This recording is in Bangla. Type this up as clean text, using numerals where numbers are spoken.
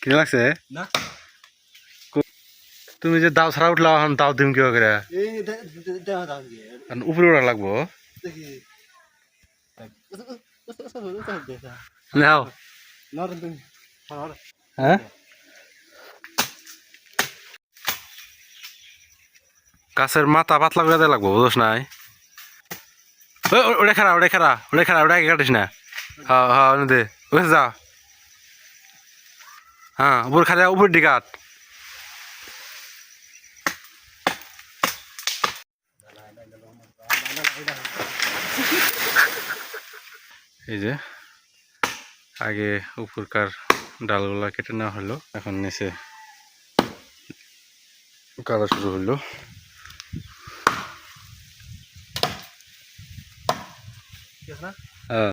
কি লাগছে না তুমি যে দাও ছাড়া উঠলা এখন দাও দিম কিবা করে উপরে ওরা লাগবো নাও হ্যাঁ গাছের মাথা পাতলা করে দেওয়া লাগবো বুঝছ নাই ওটা খারা ওটা কাটিস না হ্যাঁ হ্যাঁ দে বুঝে যা হ্যাঁ উপর খারা উপর দিকে কাট এই যে আগে উপরকার ডালগুলা কেটে নেওয়া হলো এখন নিচে কাটা শুরু হলো হ্যাঁ